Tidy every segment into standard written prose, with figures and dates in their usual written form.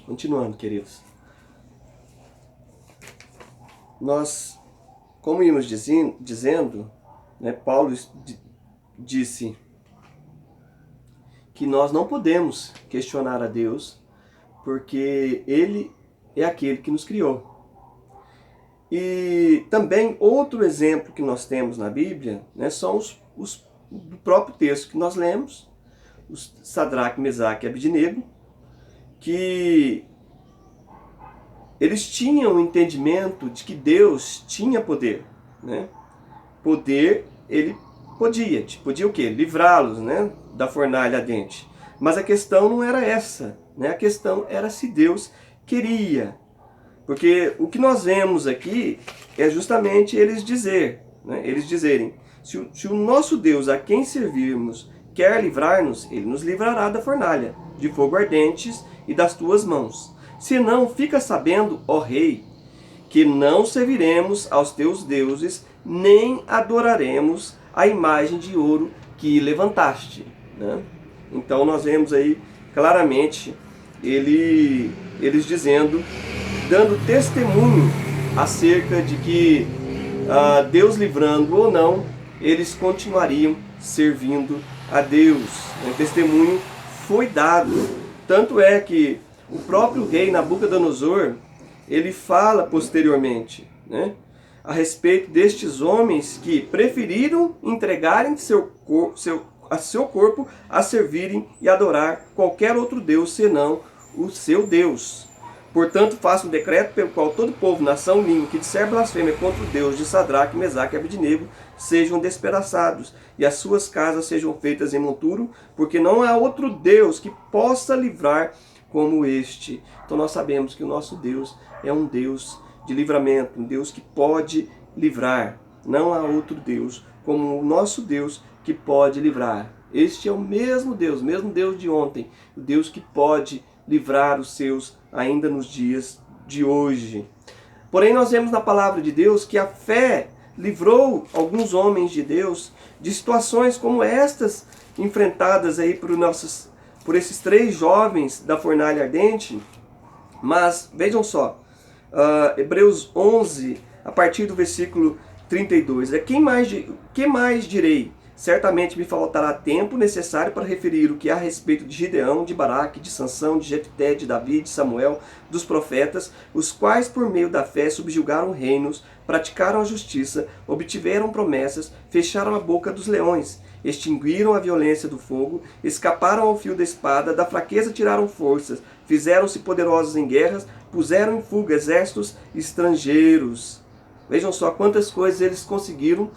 Continuando, queridos. Nós, como íamos dizendo, né, Paulo disse que nós não podemos questionar a Deus, porque Ele é aquele que nos criou. E também outro exemplo que nós temos na Bíblia, né, são os do próprio texto que nós lemos, os Sadraque, Mesaque e Abednego, que eles tinham o entendimento de que Deus tinha poder, né? Poder, ele podia o quê? Livrá-los, né, da fornalha ardente. Mas a questão não era essa, né? A questão era se Deus queria. Porque o que nós vemos aqui é justamente eles dizerem, se o nosso Deus a quem servirmos quer livrar-nos, ele nos livrará da fornalha, de fogo ardentes e das tuas mãos. Se não, fica sabendo, ó rei, que não serviremos aos teus deuses, nem adoraremos a imagem de ouro que levantaste. Né? Então nós vemos aí claramente eles dizendo, dando testemunho acerca de que Deus livrando ou não, eles continuariam servindo a Deus. O testemunho foi dado. Tanto é que o próprio rei Nabucodonosor, ele fala posteriormente, né, a respeito destes homens que preferiram entregarem seu corpo a servirem e adorar qualquer outro Deus senão o seu Deus. Portanto, faço um decreto pelo qual todo povo, nação, língua que disser blasfêmia contra o Deus de Sadraque, Mesaque e Abednego sejam despedaçados e as suas casas sejam feitas em monturo, porque não há outro Deus que possa livrar como este. Então nós sabemos que o nosso Deus é um Deus de livramento, um Deus que pode livrar. Não há outro Deus como o nosso Deus que pode livrar. Este é o mesmo Deus de ontem, o Deus que pode livrar os seus ainda nos dias de hoje. Porém, nós vemos na palavra de Deus que a fé livrou alguns homens de Deus de situações como estas enfrentadas aí por esses 3 jovens da fornalha ardente. Mas vejam só, Hebreus 11, a partir do versículo 32, que mais direi? Certamente me faltará tempo necessário para referir o que há a respeito de Gideão, de Baraque, de Sansão, de Jefté, de Davi, de Samuel, dos profetas, os quais por meio da fé subjugaram reinos, praticaram a justiça, obtiveram promessas, fecharam a boca dos leões, extinguiram a violência do fogo, escaparam ao fio da espada, da fraqueza tiraram forças, fizeram-se poderosos em guerras, puseram em fuga exércitos estrangeiros. Vejam só quantas coisas eles conseguiram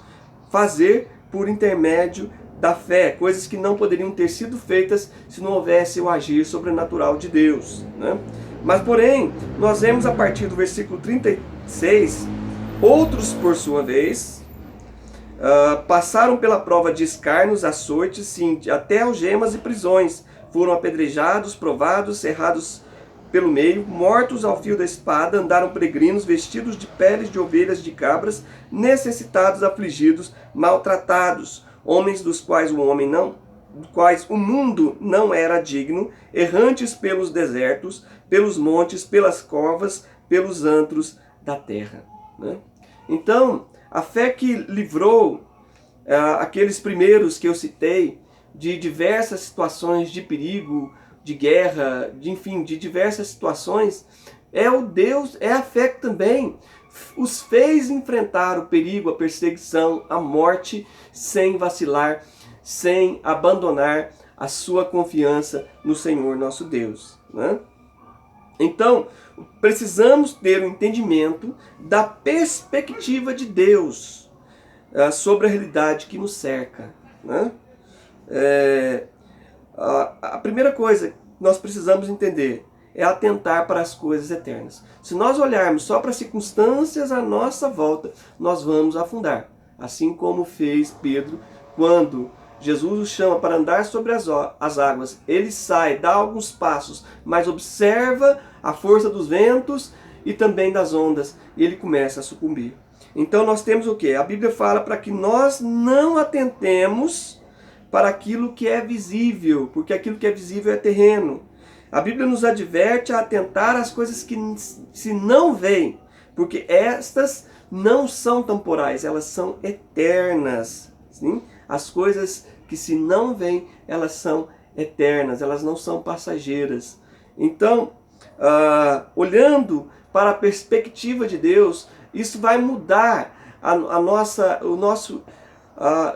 fazer por intermédio da fé, coisas que não poderiam ter sido feitas se não houvesse o agir sobrenatural de Deus. Né? Mas, porém, nós vemos a partir do versículo 36, outros, por sua vez, passaram pela prova de escárnios, açoites, sim, até algemas e prisões, foram apedrejados, provados, cerrados pelo meio, mortos ao fio da espada, andaram peregrinos, vestidos de peles de ovelhas, de cabras, necessitados, afligidos, maltratados, homens dos quais o mundo não era digno, errantes pelos desertos, pelos montes, pelas covas, pelos antros da terra. Né? Então, a fé que livrou aqueles primeiros que eu citei de diversas situações de perigo, de guerra, de diversas situações, é a fé que também os fez enfrentar o perigo, a perseguição, a morte, sem vacilar, sem abandonar a sua confiança no Senhor nosso Deus. Né? Então, precisamos ter um entendimento da perspectiva de Deus sobre a realidade que nos cerca. Né? A primeira coisa que nós precisamos entender é atentar para as coisas eternas. Se nós olharmos só para as circunstâncias à nossa volta, nós vamos afundar. Assim como fez Pedro quando Jesus o chama para andar sobre as águas. Ele sai, dá alguns passos, mas observa a força dos ventos e também das ondas, e ele começa a sucumbir. Então nós temos o quê? A Bíblia fala para que nós não atentemos para aquilo que é visível, porque aquilo que é visível é terreno. A Bíblia nos adverte a atentar às coisas que se não veem, porque estas não são temporais, elas são eternas. Sim? As coisas que se não veem, elas são eternas, elas não são passageiras. Então, olhando para a perspectiva de Deus, isso vai mudar o nosso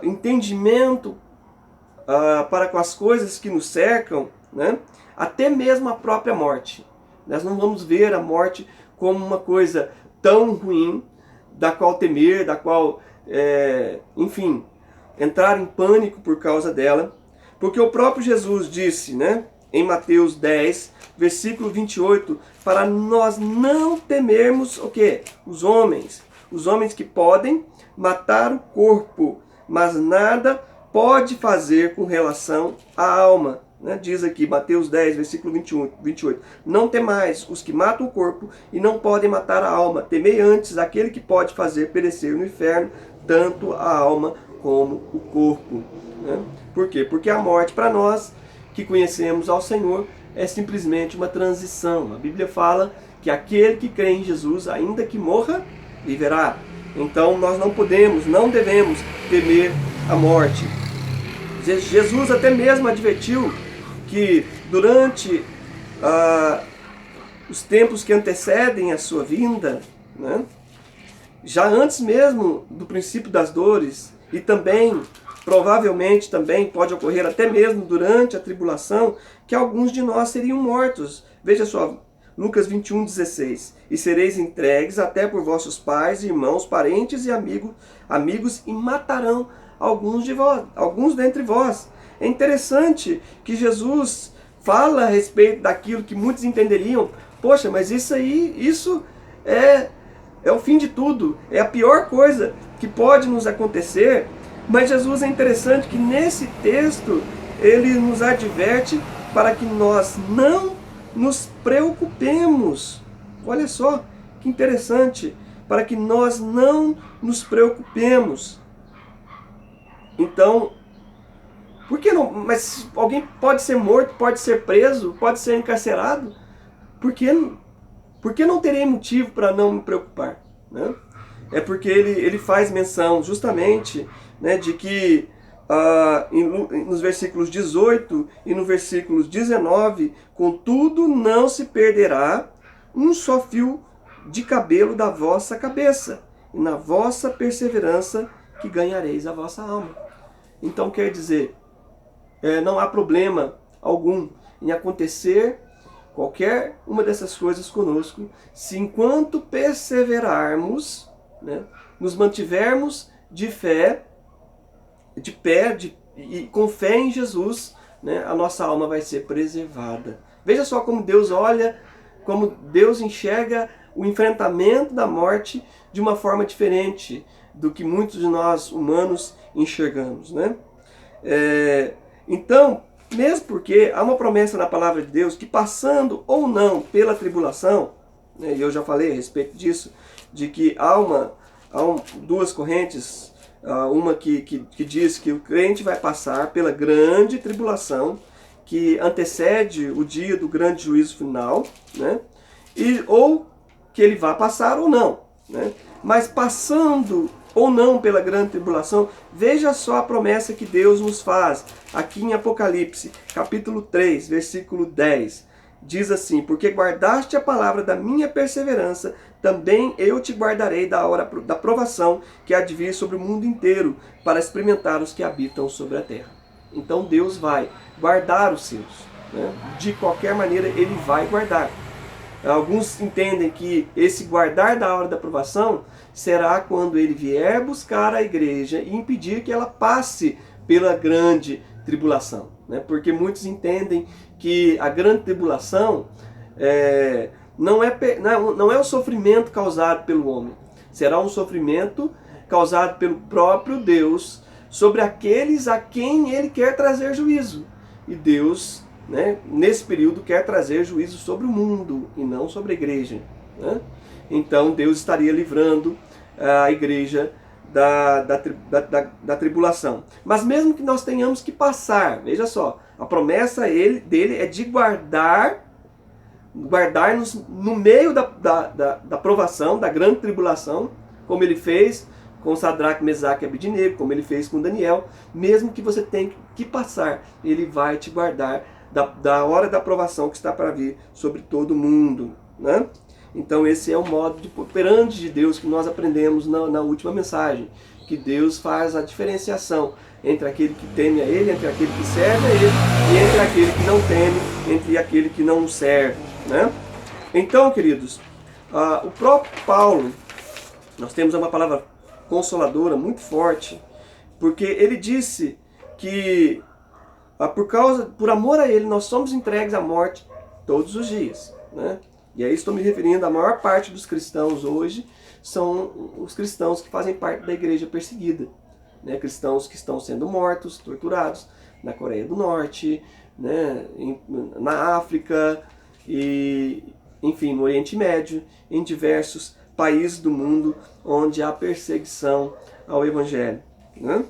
entendimento para com as coisas que nos cercam, né? Até mesmo a própria morte. Nós não vamos ver a morte como uma coisa tão ruim, da qual temer, da qual, enfim, entrar em pânico por causa dela. Porque o próprio Jesus disse, né, em Mateus 10, versículo 28, para nós não temermos o quê? Os homens que podem matar o corpo, mas nada pode fazer com relação à alma. Né? Diz aqui, Mateus 10, versículo 28. Não temais os que matam o corpo e não podem matar a alma. Temei antes aquele que pode fazer perecer no inferno tanto a alma como o corpo. Né? Por quê? Porque a morte para nós que conhecemos ao Senhor é simplesmente uma transição. A Bíblia fala que aquele que crê em Jesus, ainda que morra, viverá. Então nós não devemos temer a morte. Jesus até mesmo advertiu que durante os tempos que antecedem a sua vinda, né, já antes mesmo do princípio das dores, e também, provavelmente também pode ocorrer até mesmo durante a tribulação, que alguns de nós seriam mortos. Veja só, Lucas 21:16. E sereis entregues até por vossos pais, irmãos, parentes e amigos, e matarão alguns dentre vós. É interessante que Jesus fala a respeito daquilo que muitos entenderiam. Poxa, mas isso é o fim de tudo. É a pior coisa que pode nos acontecer. Mas Jesus, é interessante que nesse texto ele nos adverte para que nós não nos preocupemos. Olha só que interessante. Para que nós não nos preocupemos. Então, por que não? Mas alguém pode ser morto, pode ser preso, pode ser encarcerado. Por que não terei motivo para não me preocupar? Né? É porque ele faz menção justamente, né, de que nos versículos 18 e no versículo 19, contudo não se perderá um só fio de cabelo da vossa cabeça, e na vossa perseverança que ganhareis a vossa alma. Então quer dizer, não há problema algum em acontecer qualquer uma dessas coisas conosco, se enquanto perseverarmos, né, nos mantivermos de pé e com fé em Jesus, né, a nossa alma vai ser preservada. Veja só como Deus olha, como Deus enxerga o enfrentamento da morte de uma forma diferente do que muitos de nós humanos enxergamos, né? Então, mesmo porque há uma promessa na palavra de Deus que passando ou não pela tribulação, né, e eu já falei a respeito disso, de que há duas correntes, uma que diz que o crente vai passar pela grande tribulação que antecede o dia do grande juízo final, né, ou que ele vai passar ou não, né, mas passando ou não pela grande tribulação, veja só a promessa que Deus nos faz aqui em Apocalipse, capítulo 3, versículo 10. Diz assim, porque guardaste a palavra da minha perseverança, também eu te guardarei da hora da provação que há de vir sobre o mundo inteiro, para experimentar os que habitam sobre a terra. Então Deus vai guardar os seus, né? De qualquer maneira ele vai guardar. Alguns entendem que esse guardar da hora da provação será quando ele vier buscar a igreja e impedir que ela passe pela grande tribulação, né? Porque muitos entendem que a grande tribulação não é o sofrimento causado pelo homem, será um sofrimento causado pelo próprio Deus sobre aqueles a quem ele quer trazer juízo. E Deus, né, nesse período quer trazer juízo sobre o mundo e não sobre a igreja, né? Então Deus estaria livrando a igreja da tribulação. Mas mesmo que nós tenhamos que passar, veja só, A promessa dele é de guardar-nos no meio da provação, da grande tribulação, como ele fez com Sadraque, Mesaque e Abednego, como ele fez com Daniel. Mesmo que você tenha que passar, ele vai te guardar da hora da provação que está para vir sobre todo mundo, né? Então esse é o modo de operante de Deus que nós aprendemos na última mensagem, que Deus faz a diferenciação entre aquele que teme a Ele, entre aquele que serve a Ele, e entre aquele que não teme, entre aquele que não serve, né? Então, queridos, o próprio Paulo, nós temos uma palavra consoladora muito forte, porque ele disse que por amor a Ele, nós somos entregues à morte todos os dias, né? E aí estou me referindo à maior parte dos cristãos hoje, são os cristãos que fazem parte da igreja perseguida, né? Cristãos que estão sendo mortos, torturados na Coreia do Norte, né? Na África, e, enfim, no Oriente Médio, em diversos países do mundo onde há perseguição ao Evangelho, né?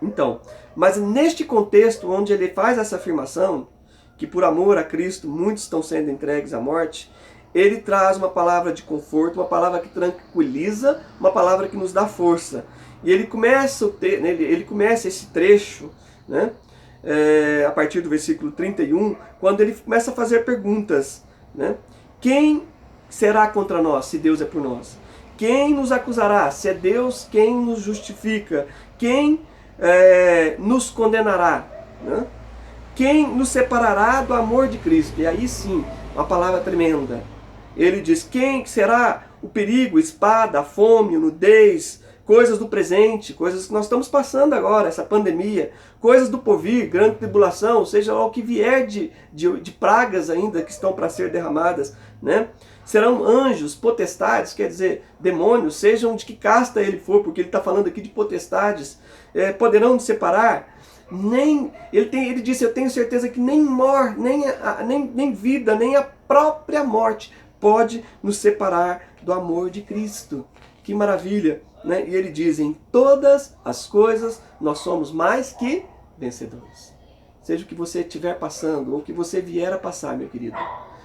Então, mas neste contexto onde ele faz essa afirmação, que por amor a Cristo muitos estão sendo entregues à morte, ele traz uma palavra de conforto, uma palavra que tranquiliza, uma palavra que nos dá força. E ele começa esse trecho, né, a partir do versículo 31, quando ele começa a fazer perguntas, né? Quem será contra nós, se Deus é por nós? Quem nos acusará, se é Deus quem nos justifica? Quem nos condenará, né? Quem nos separará do amor de Cristo? E aí sim, uma palavra tremenda. Ele diz, quem será o perigo, espada, a fome, a nudez, coisas do presente, coisas que nós estamos passando agora, essa pandemia, coisas do porvir, grande tribulação, seja lá o que vier de pragas ainda que estão para ser derramadas, né? Serão anjos, potestades, quer dizer, demônios, sejam de que casta ele for, porque ele está falando aqui de potestades, poderão nos separar. Ele disse, eu tenho certeza que nem morte, nem vida, nem a própria morte pode nos separar do amor de Cristo. Que maravilha, né? E ele diz, em todas as coisas nós somos mais que vencedores. Seja o que você estiver passando, ou o que você vier a passar, meu querido,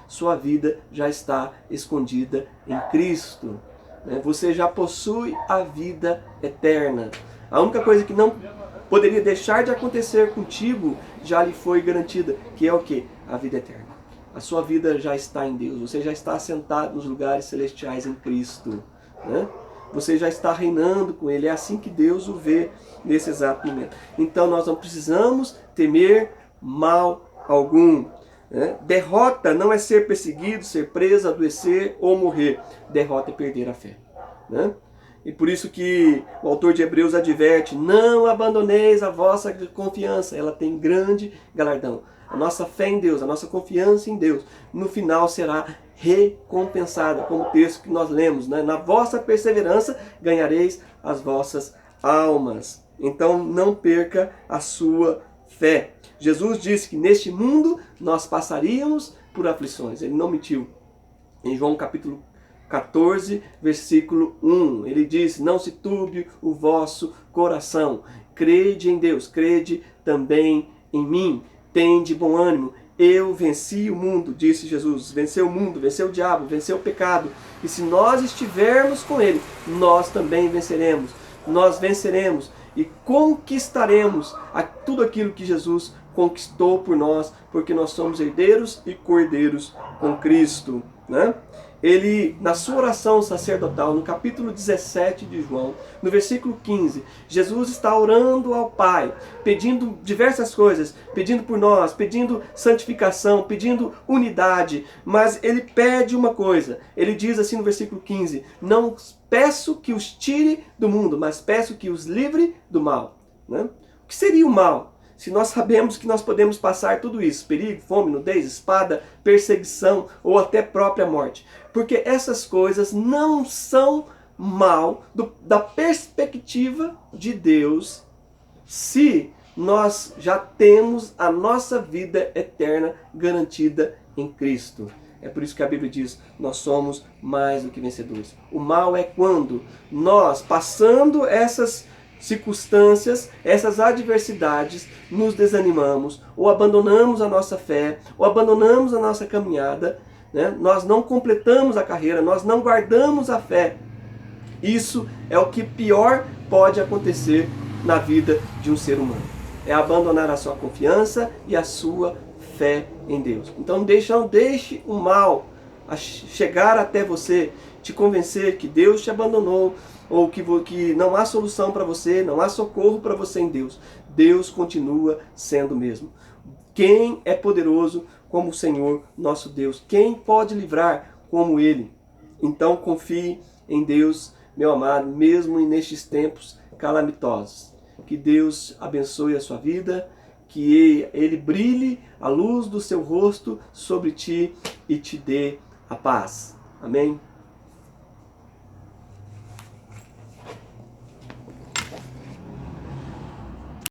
sua vida já está escondida em Cristo, né? Você já possui a vida eterna. A única coisa que não poderia deixar de acontecer contigo já lhe foi garantida, que é o quê? A vida eterna. A sua vida já está em Deus, você já está assentado nos lugares celestiais em Cristo, né? Você já está reinando com Ele, é assim que Deus o vê nesse exato momento. Então nós não precisamos temer mal algum, né? Derrota não é ser perseguido, ser preso, adoecer ou morrer. Derrota é perder a fé, né? E por isso que o autor de Hebreus adverte, não abandoneis a vossa confiança, ela tem grande galardão. A nossa fé em Deus, a nossa confiança em Deus, no final será recompensada, como o texto que nós lemos, né? Na vossa perseverança ganhareis as vossas almas. Então não perca a sua fé. Jesus disse que neste mundo nós passaríamos por aflições, ele não mentiu. Em João capítulo 14, versículo 1, ele diz, não se turbe o vosso coração, crede em Deus, crede também em mim, tende bom ânimo, eu venci o mundo, disse Jesus, venceu o mundo, venceu o diabo, venceu o pecado, e se nós estivermos com Ele, nós também venceremos, nós venceremos e conquistaremos tudo aquilo que Jesus conquistou por nós, porque nós somos herdeiros e co-herdeiros com Cristo, né? Ele, na sua oração sacerdotal, no capítulo 17 de João, no versículo 15, Jesus está orando ao Pai, pedindo diversas coisas, pedindo por nós, pedindo santificação, pedindo unidade, mas ele pede uma coisa, ele diz assim no versículo 15, não peço que os tire do mundo, mas peço que os livre do mal, né? O que seria o mal? Se nós sabemos que nós podemos passar tudo isso, perigo, fome, nudez, espada, perseguição ou até própria morte. Porque essas coisas não são mal da perspectiva de Deus, se nós já temos a nossa vida eterna garantida em Cristo. É por isso que a Bíblia diz, nós somos mais do que vencedores. O mal é quando nós, passando essas circunstâncias, essas adversidades, nos desanimamos, ou abandonamos a nossa fé, ou abandonamos a nossa caminhada, né? Nós não completamos a carreira, nós não guardamos a fé. Isso é o que pior pode acontecer na vida de um ser humano. É abandonar a sua confiança e a sua fé em Deus. Então não deixe o mal chegar até você, te convencer que Deus te abandonou, ou que não há solução para você, não há socorro para você em Deus. Deus continua sendo o mesmo. Quem é poderoso como o Senhor nosso Deus? Quem pode livrar como Ele? Então confie em Deus, meu amado, mesmo nestes tempos calamitosos. Que Deus abençoe a sua vida, que Ele brilhe a luz do seu rosto sobre ti e te dê a paz. Amém?